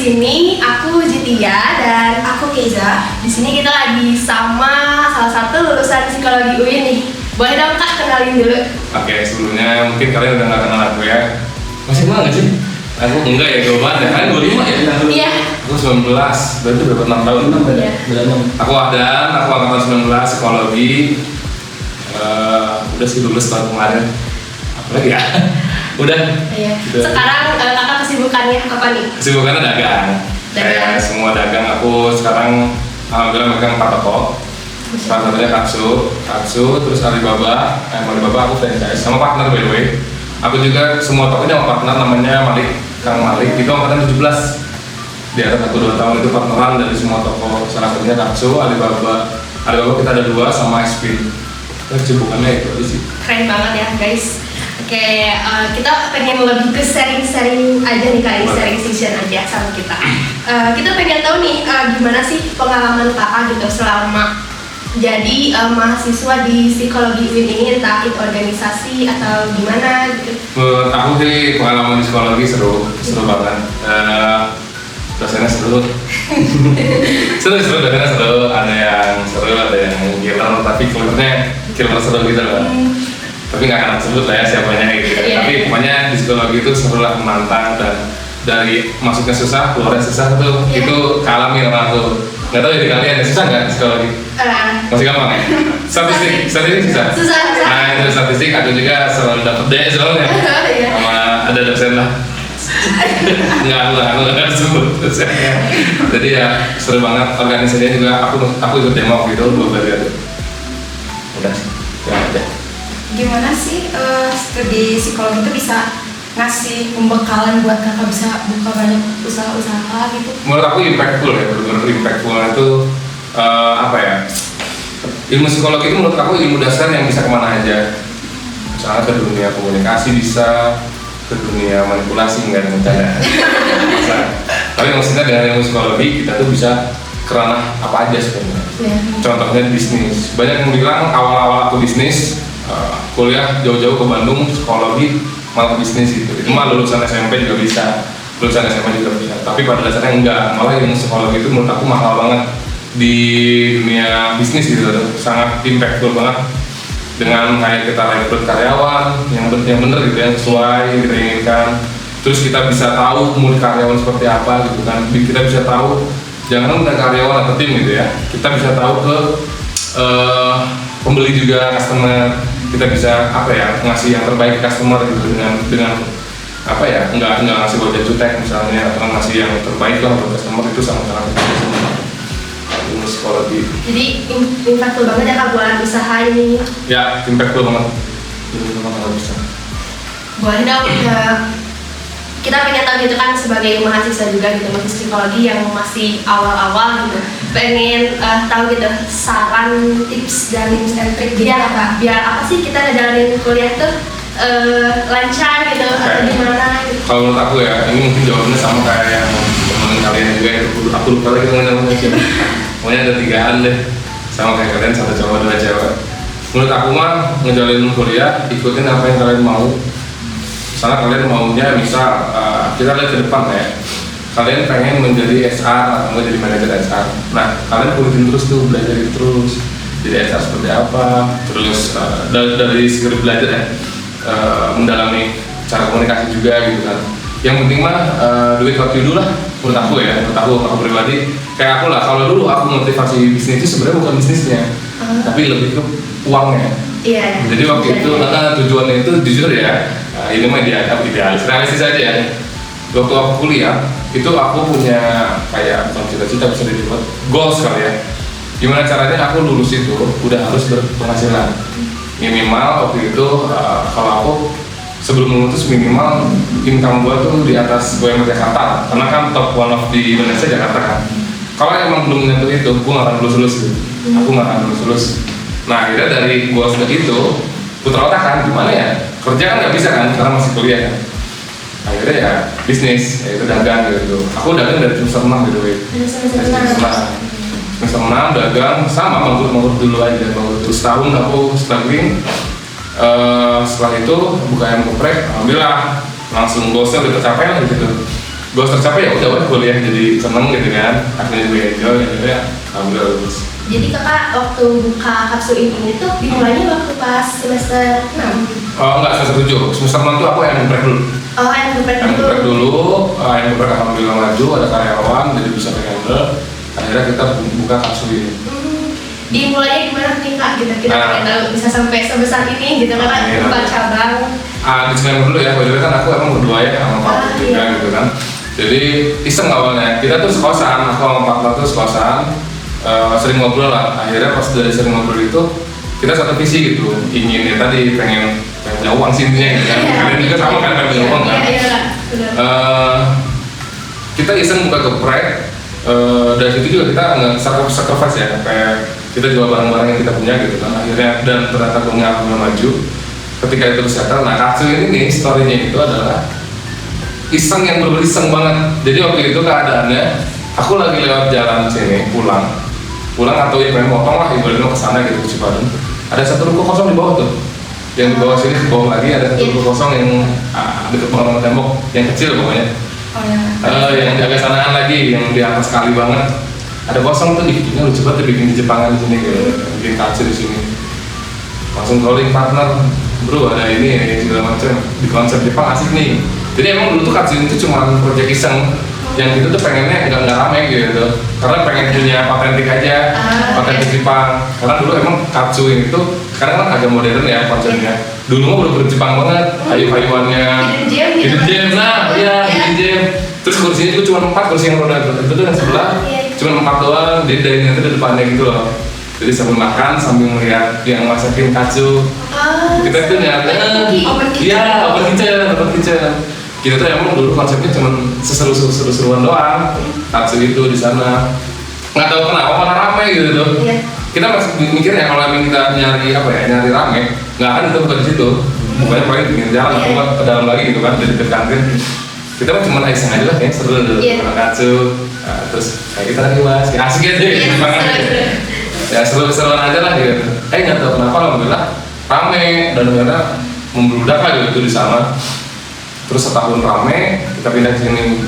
sini aku Jitia dan aku Keza. Di sini kita lagi sama salah satu lulusan psikologi UIN nih. Boleh dong Kak kenalin dulu. Oke, sebelumnya mungkin kalian udah nggak kenal aku ya. Masih kenal nggak sih? Aku enggak ya, gue banget ya. Kalian 25 ya? Iya. Aku 19, berarti berapa 6 tahun? Iya. Aku Ahdan, aku angkatan 19 psikologi. Udah sih lulus tahun kemarin. Apalagi ya? Udah. Iya. Udah. Sekarang kakak kesibukannya apa nih? Kesibukannya dagang. Kayak semua dagang aku sekarang alhamdulillah megang 4 toko. Salah satunya Katsu, terus Alibaba aku franchise sama partner by the way. Aku juga semua tokonya sama partner namanya Malik, Kang Malik. Itu angkatan 17. Di atas 1-2 tahun itu partneran dari semua toko. Salah satunya Katsu, Alibaba kita ada 2 sama Spin. Kesibukannya itu aja sih. Keren banget ya guys. Oke, kita pengen lebih ke sharing-sharing aja nih kali, sharing session aja sama kita. Kita pengen tahu nih gimana sih pengalaman kakak gitu selama jadi mahasiswa di psikologi UIN ini, entah itu organisasi atau gimana gitu. Menurut aku sih pengalaman di psikologi seru banget. Dosennya seru. seru dosennya seru. Ada yang seru, ada yang killer, tapi killer seru gitu loh. Tapi nggak akan sebut lah ya siapanya gitu. Yeah. Tapi pokoknya di psikologi itu seru lah, menantang, dan dari masuknya susah, keluarnya susah tuh, itu kalami sama aku. Nggak tahu jadi kalian ada susah nggak psikologi? Masih gampang ya? Statistik susah? Susah. Nah itu statistik, aku juga selalu dapet D soalnya. Sama ada dosen lah. Aku nggak sebut dosennya. Jadi ya seru banget, organisasinya juga aku ikut demo gitu, 2 kali ada. Udah sih, ya aja. Gimana sih studi psikologi itu bisa ngasih pembekalan buat kakak bisa buka banyak usaha-usaha gitu? Menurut aku impactful ya, benar-benar impactful itu apa ya? Ilmu psikologi itu menurut aku ilmu dasar yang bisa kemana aja. Misalnya ke dunia komunikasi bisa, ke dunia manipulasi nggak ada. Tapi maksudnya dengan ilmu psikologi kita tuh bisa kerana apa aja sebenarnya. Contohnya bisnis. Banyak yang bilang awal-awal aku bisnis, kuliah jauh-jauh ke Bandung psikologi malah bisnis gitu. Itu mah lulusan SMP juga bisa, lulusan SMA juga bisa. Tapi pada dasarnya enggak. Malah ilmu psikologi itu menurut aku mahal banget di dunia bisnis gitu. Sangat impactful banget dengan kayak kita rekrut karyawan yang benar gitu, yang sesuai yang kita inginkan. Terus kita bisa tahu mood karyawan seperti apa gitu kan. Kita bisa tahu jangan hanya karyawan atau tim gitu ya. Kita bisa tahu ke pembeli juga, customer. Kita bisa apa ya, ngasih yang terbaik ke customer gitu dengan apa ya, nggak ngasih gojek jutek misalnya, atau ngasih yang terbaik lah buat customer. Itu sangat ilmu psikologi. Jadi impactful banget ya kak buat usaha ini. Ya, impactful banget. Bisa. Boleh dong kita pengen tahu gitu kan sebagai mahasiswa juga gitu, mahasiswa psikologi yang masih awal-awal gitu, pengen tahu gitu saran, tips dan trik biar apa sih kita ngejalanin kuliah tuh lancar gitu atau gimana gitu. Kalau menurut aku ya, ini mungkin jawabannya sama kayak yang temen kalian juga ya. Aku lupa lagi namanya siapa. Pokoknya ada 3an deh, sama kayak kalian, 1 cowok 2 cewek. Menurut aku mah ngejalanin kuliah, ikutin apa yang kalian mau. Misalnya kalian maunya kita lihat ke depan ya, kalian pengen menjadi HR atau menjadi manajer HR. Nah, kalian kulitin terus tuh, belajar terus jadi HR seperti apa. Terus dari segi belajar ya, mendalami cara komunikasi juga gitu kan. Yang penting mah duit waktu dulu lah, menurut aku ya, aku pribadi. Kayak aku lah, kalau dulu aku motivasi bisnis itu sebenarnya bukan bisnisnya, tapi lebih ke uangnya. Iya. Jadi waktu itu tujuannya itu jujur ya, ini mah idealis, realistis aja ya. Waktu aku kuliah itu aku punya kayak bukan cita-cita, bisa dibuat goals kali ya. Gimana caranya aku lulus itu udah harus berpenghasilan minimal. Waktu itu kalau aku sebelum lulus minimal income gua tuh di atas UMR Jakarta, karena kan top 1 of di Indonesia Jakarta kan. Kalau emang belum menyentuh itu, gua nggak akan lulus gitu. Aku nggak akan lulus. Nah akhirnya dari gua sudah itu putar otak kan, gimana ya, kerja kan nggak bisa kan karena masih kuliah kan. Akhirnya ya bisnis, yaitu dagang gitu. Aku dagang dari semester 6 gitu. Semester 6 dagang, sama bangkrut dulu aja, bangkrut terus tahun aku struggling. Setelah itu buka ayam geprek, alhamdulillah langsung gosel gitu, capek lah gitu. goals tercapai ya udah kuliah jadi seneng gitu kan, akhirnya juga enjoy gitu ya, alhamdulillah lulus. Jadi kakak waktu buka kapsul ini tuh dimulainya waktu pas semester 6? Oh enggak, semester 7, semester 6 tuh aku yang geprek dulu. Oh, yang geprek Yang geprek dulu. dulu, yang geprek alhamdulillah maju, ada karyawan, jadi bisa handle. Akhirnya kita buka kapsul ini. Dimulainya gimana nih kak? Kita pengen tahu bisa sampai sebesar ini gitu kan, Iya. buka cabang. Disclaimer dulu ya, by the way kan aku emang berdua ya sama Pak juga Iya. gitu kan. Jadi iseng awalnya, kita tuh sekosan, aku sama Pak tuh sekosan, sering ngobrol lah. Akhirnya pas dari sering ngobrol itu, kita satu visi gitu, ingin ya tadi pengen punya uang sih intinya gitu kan. Iya. Kalian juga sama kan pengen punya uang kan. Iya kak, benar. Kita iseng buka geprek, dari situ juga kita nggak sacrifice ya, kayak kita jual barang-barang yang kita punya gitu kan. Akhirnya dan ternyata punya maju. Ketika itu settle, nah kapsul ini nih story-nya itu adalah iseng yang bener-bener iseng banget. Jadi waktu itu keadaannya aku lagi lewat jalan sini pulang atau ya pengen motong lah ibaratnya ke sana gitu ke Cipadung. Ada satu ruko kosong di bawah tuh, yang di bawah sini ke bawah lagi ada satu ruko kosong yang dekat banget tembok yang kecil pokoknya. Yang jaga sanaan lagi yang di atas kali banget. Ada kosong tuh, ini lucu banget bikin di Jepangan di sini gitu, bikin kapsul di sini. Langsung calling partner, bro ada ini segala macam di konsep Jepang asik nih. Jadi emang dulu tuh Katsu itu cuma proyek iseng, yang itu tuh pengennya nggak rame gitu, karena pengen punya otentik aja, otentik Jepang. Karena dulu emang Katsu itu sekarang kan agak modern ya konsepnya. Dulu mah bener-bener Jepang banget, kayu-kayuannya, hidden gem, nah ya hidden gem. Terus kursinya juga cuma 4 kursi yang roda itu tuh yang sebelah cuma 4 doang, jadi dari nanti di depannya gitu loh. Jadi sambil makan sambil melihat yang masakin Katsu. Kita tuh nyata, iya open kitchen. Kita tuh emang dulu konsepnya cuma seseru-seruan doang. Katsu itu di sana. Nggak tahu kenapa malah rame gitu tuh. Kita masih mikirnya kalau emang kita nyari rame, nggak akan kita buka di situ. Bukannya paling di jalan atau nggak ke dalam lagi gitu kan, dari dekat kantin. Kita mah cuma iseng aja lah, kayak seru dulu makan Katsu. Terus kayak kita lagi bahas, kayak asik aja gitu banget. Ya seru-seruan aja lah gitu. Nggak tahu kenapa alhamdulillah rame dan ternyata membludak lah gitu di sana. Terus setahun rame kita pindah ke sini,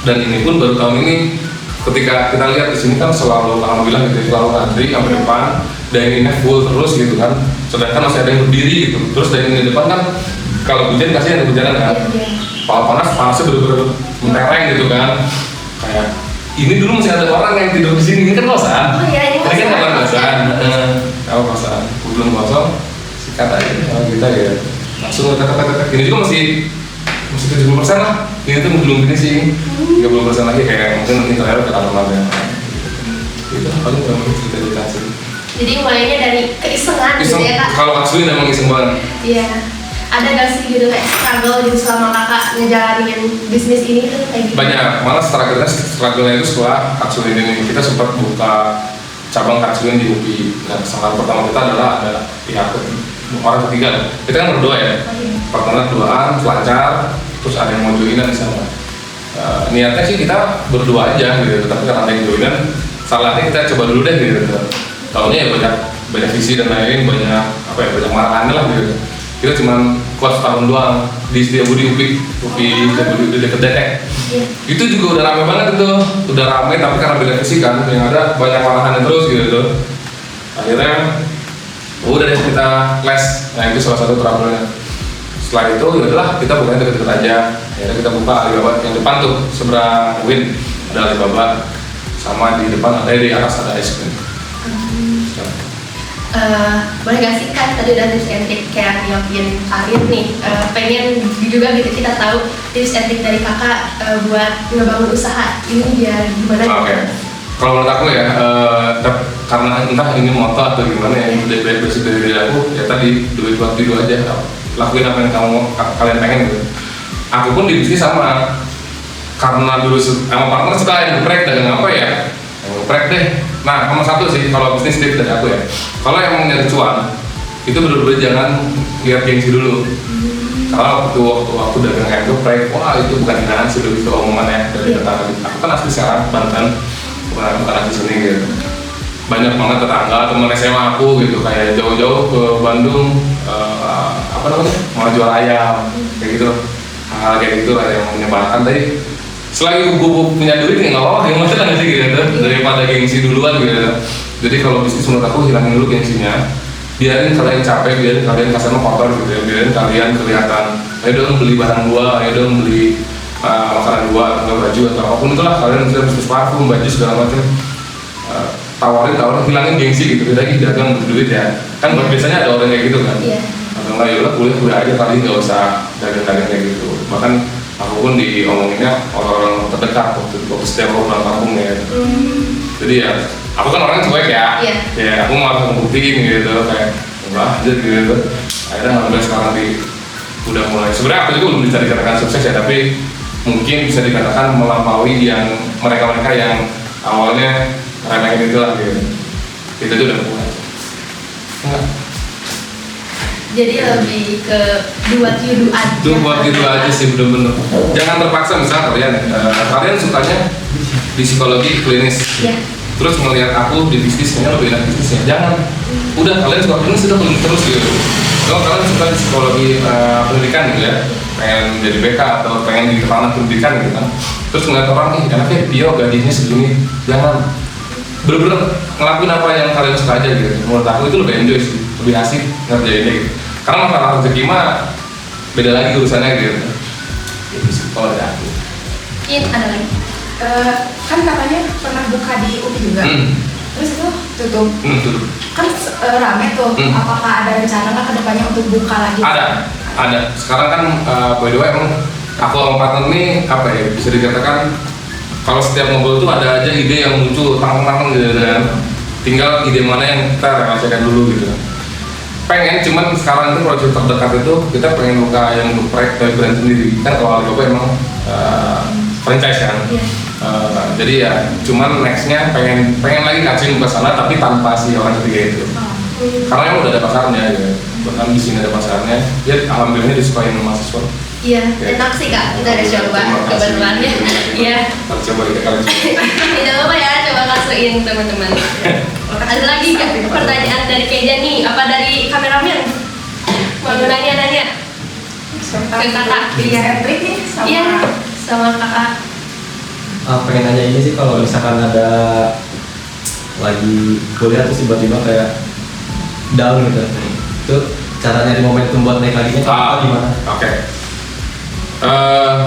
dan ini pun baru tahun ini ketika kita lihat di sini kan selalu alhamdulillah gitu selalu antri sampai depan, dan ini full terus gitu kan. Sedangkan masih ada yang berdiri gitu. Terus dari ini depan kan kalau hujan pasti ada hujanan kan. Kalau panasnya bener-bener mentereng gitu kan. Kayak ini dulu masih ada orang yang tidur di sini, ini kan kosan. Ini kan kamar kosan. Kalau kosan belum kosong, sikat aja kalau kita ya langsung tetek. Ini juga masih 70% lah. Ini tuh belum gini sih, 30% lagi kayak mungkin nanti terakhir ke kamar ya. Itu paling cerita di Katsu. Jadi mulainya dari keisengan gitu ya kak? Kalau Katsu ini emang iseng banget. Iya. Ada gak sih gitu kayak struggle gitu selama kakak ngejalanin bisnis ini tuh kayak gitu? Banyak, malah struggle-nya itu setelah Katsu ini kita sempat buka cabang Katsu di UPI. Nah, kesalahan pertama kita adalah ada pihak orang ketiga. Kita kan berdua ya, partner duaan, lancar, terus ada yang mau joinan di sana. Niatnya sih kita berdua aja gitu, tapi karena ada yang joinan, salahnya kita coba dulu deh gitu. Taunya ya banyak visi dan lain, banyak marahannya lah gitu. Kita cuma kuat setahun doang di Setiabudi UPI Setiabudi deket Detek. Itu juga udah rame banget itu, udah rame tapi karena beda visi kan, yang ada banyak marahannya terus gitu. Akhirnya udah deh kita les, nah itu salah satu trouble-nya. Setelah itu yaudahlah kita bukannya deket-deket aja. Akhirnya kita buka Alibaba yang depan tuh seberang Win ada Alibaba, sama di depan ada di atas ada ice cream. Boleh gak sih kan tadi udah tips and trick kayak nyiapin karir nih, pengen juga gitu kita tahu tips and trick dari kakak buat ngebangun usaha ini biar gimana gitu. Oke. Kalau menurut aku ya, karena entah ini moto atau gimana ya, dari basic dari diri aku ya tadi duit buat dulu aja, lakuin apa yang kalian pengen gitu. Aku pun di bisnis sama, karena dulu sama partner suka yang geprek dagang apa ya, yang geprek deh. Nah, nomor satu sih kalau bisnis tip dari aku ya, kalau emang nyari cuan itu bener-bener jangan lihat gengsi dulu. Kalau waktu aku dagang kayak geprek, wah itu bukan hinaan sih, itu omongannya dari tetangga. Aku kan asli Serang, Banten, bukan asli sini gitu. Banyak banget tetangga, temen SMA aku gitu, kayak jauh-jauh ke Bandung, mau jual ayam, kayak gitu. Hal kayak gitu lah yang menyebalkan tadi. selagi gue punya duit ya nggak apa-apa, yang masalah nggak sih gitu, daripada gengsi duluan gitu. Jadi kalau bisnis menurut aku hilangin dulu gengsinya, biarin kalian capek, biarin kalian kasarnya kotor gitu ya, biarin kalian kelihatan, ayo dong beli barang gua, ayo dong beli makanan gua atau baju atau apapun itulah, kalian bisa bisnis parfum, baju segala macam. Tawarin hilangin gengsi gitu, lagi dagang berduit ya kan. Biasanya ada orang kayak gitu kan, atau enggak ya udah kuliah aja kali, nggak usah dagang kayak gitu. Bahkan aku pun diomonginnya orang-orang terdekat waktu setiap aku pulang kampung ya. Jadi ya aku kan orangnya cuek ya, ya aku mau harus ngebuktiin gitu kayak enggak aja gitu. Akhirnya alhamdulillah sekarang udah mulai, sebenarnya aku juga belum bisa dikatakan sukses ya, tapi mungkin bisa dikatakan melampaui yang mereka yang awalnya remehin itu lah gitu. Itu tuh udah mulai. Jadi lebih ke do what you do aja. Do what you do aja sih, bener-bener. Jangan terpaksa, misal kalian sukanya di psikologi klinis, terus ngelihat aku di bisnis, kayaknya lebih enak bisnisnya. Jangan. Udah kalian suka klinis, udah klinis terus gitu. Kalau kalian suka di psikologi pendidikan gitu ya, pengen jadi BK atau pengen di ranah pendidikan gitu kan, terus ngeliat orang nih enaknya Pio gajinya segini, jangan. Bener-bener ngelakuin apa yang kalian suka aja gitu. Menurut aku itu lebih enjoy sih, lebih asik ngerjainnya gitu. Karena masalah rezeki mah beda lagi urusannya gitu. Itu sih kalau dari aku. Ada lagi? Kan katanya pernah buka di UPI juga, terus itu tutup. Tutup. Kan rame tuh. Apakah ada rencana nggak kedepannya untuk buka lagi? Ada. Sekarang kan by the way emang aku sama partner nih apa ya, bisa dikatakan kalau setiap ngobrol tuh ada aja ide yang muncul tang-tang gitu kan. Tinggal ide mana yang kita realisasikan dulu gitu. Pengen, cuman sekarang itu proyek terdekat itu kita pengen buka yang untuk proyek brand sendiri. Kan kalau Alibaba emang franchise kan. Jadi ya cuman nextnya pengen lagi kacin ke sana tapi tanpa si orang ketiga itu. Karena emang udah ada pasarnya ya. Bahkan di sini ada pasarnya. Ya alhamdulillah disukain mahasiswa. Iya, enak sih Kak, kita udah coba kebetulannya. Iya. Coba kita kali. Tidak apa-apa ya, coba kasuin teman-teman. Ada lagi Kak, pertanyaan dari Keja nih, apa dari kameramen? Mau nanya ke kakak? Iya, trik nih sama. Iya, sama kakak. Pengen nanya ini sih, kalau misalkan ada lagi kuliah terus tiba-tiba kayak down gitu, itu cara nyari momentum buat naik lagi gimana? Oke.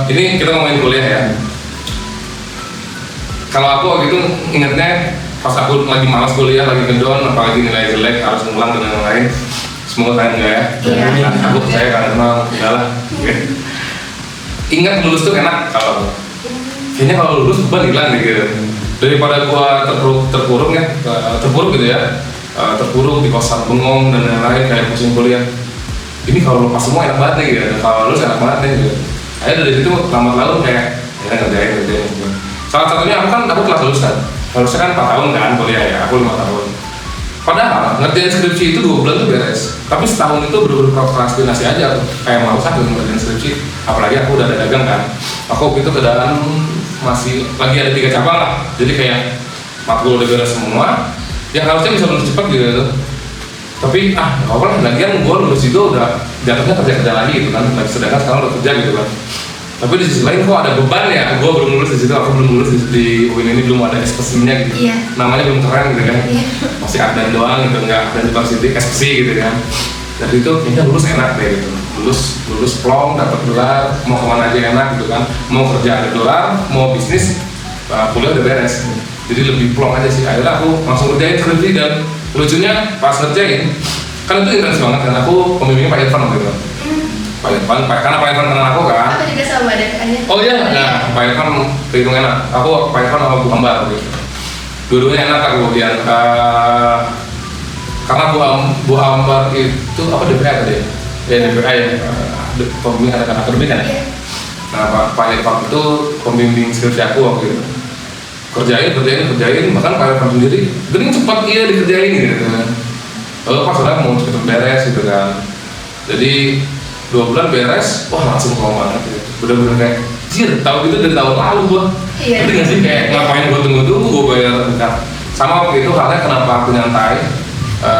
Ini kita ngomongin kuliah ya. Kalau aku waktu itu ingetnya pas aku lagi malas kuliah, lagi ngedown, apalagi nilai jelek, harus ngulang dan lain-lain. Semoga kalian enggak ya. Iya. Aku percaya kalian kenal, enggak lah. Ingat lulus tuh enak kalau kayaknya kalau lulus beban hilang gitu. Daripada gua terpuruk gitu ya. Terpuruk di kosan bengong dan lain-lain kayak pusing kuliah. Ini kalau lepas semua enak banget nih gitu. Kalau lulus enak banget nih gitu. Akhirnya dari situ lambat laun kayak ya ngerjain. Salah satunya aku telah lulus kan. Harusnya kan 4 tahun kan kuliah ya, aku 5 tahun. Padahal ngerjain skripsi itu 2 bulan tuh beres. Tapi setahun itu bener-bener prokrastinasi aja. Kayak malas aku ngerjain skripsi. Apalagi aku udah ada dagang kan. Aku gitu keadaan masih lagi ada 3 cabang lah. Jadi kayak matkul udah beres semua. Yang harusnya bisa lulus cepat gitu. Tapi nggak apa-apa lah, lagian gue lulus itu udah jatuhnya kerja lagi gitu kan, lagi sedangkan sekarang udah kerja gitu kan. Tapi di sisi lain kok ada beban ya, gue belum lulus di situ, aku belum lulus di UIN ini, belum ada ekspresinya gitu. Namanya belum keren gitu kan, masih Ardan doang gitu, nggak ada university ekspresi gitu kan. Dari itu kayaknya lulus enak deh gitu, lulus plong, dapat gelar, mau kemana aja enak gitu kan, mau kerja ada gelar, mau bisnis, kuliah udah beres. Jadi lebih plong aja sih. Akhirnya aku langsung kerjain skripsi dan lucunya pas ngerjain kan itu intens banget kan, aku pembimbingnya Pak Irfan gitu. Pak Irfan, karena Pak Irfan kenal aku kan. Aku juga sama DPA-nya. Oh iya, nah Pak Irfan terhitung enak. Aku Pak Irfan sama Bu Ambar gitu. Dua-duanya enak aku kemudian karena Bu Ambar itu apa DPA tadi ya? Ya DPA ya, pembimbing akademik kan ya. Nah Pak Irfan itu pembimbing skripsi aku waktu itu. Kerjain, bahkan Pak Irfan sendiri gening cepat dikerjain gitu kan. Lalu pas udah mau cepet beres gitu kan. Jadi 2 bulan beres, wah langsung plong banget gitu. Bener-bener kayak, tahu gitu dari tahun lalu gua. Jadi nggak sih kayak ngapain gua tunggu-tunggu gua bayar dekat. Sama waktu itu karena kenapa aku nyantai.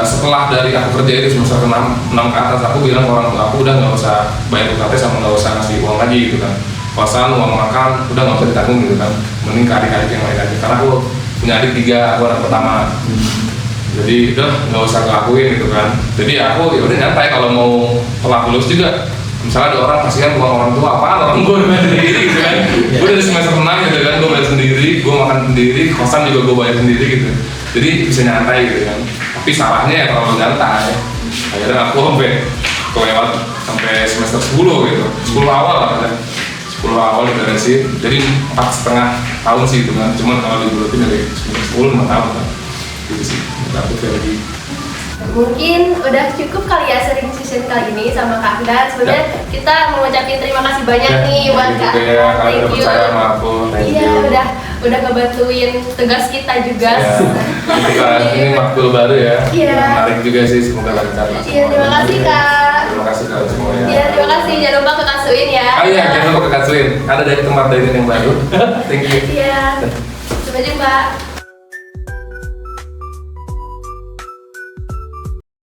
Setelah dari aku kerja itu semester 6 ke atas, aku bilang ke orang tua aku udah nggak usah bayar UKT sama nggak usah ngasih uang lagi gitu kan. kosan, uang makan, udah nggak usah ditanggung gitu kan. Mending ke adik-adik yang lain aja. Karena aku punya adik 3, aku anak pertama. Jadi udah nggak usah ngelakuin gitu kan. Jadi aku ya udah nyantai kalau mau telat lulus juga. Misalnya ada orang kasihan uang orang tua, apaan orang gue bayar sendiri gitu kan. Gue dari semester 6 gitu kan, gue bayar sendiri, gue makan sendiri, kosan juga gue bayar sendiri gitu. Jadi bisa nyantai gitu kan. Tapi salahnya ya kalau nyantai. Akhirnya aku sampai kelewat sampai semester 10 gitu, 10 awal lah kan. 10 awal diberesin, jadi 4,5 tahun sih itu kan. Cuman kalau dibulatin dari semester 10 5 tahun kan. Gitu sih, aku kayak lagi. Mungkin udah cukup kali ya sharing session kali ini sama Kak Afdan. Sebenarnya kita mau ngucapin terima kasih banyak nih buat Kak Ya, Afdan. kalian udah percaya sama aku, thank Iya, you. udah ngebantuin tugas kita juga. Ya, kita ini makbul baru ya. Iya. Menarik juga sih, semoga lancar lah. Iya, terima kasih Kak. Terima kasih kalian semuanya. Iya, terima kasih. Jangan lupa ke Kasuin ya. Oh iya, jangan lupa ke Katsuin. Ada dari tempat dari yang baru. Thank you. Iya. Sampai jumpa.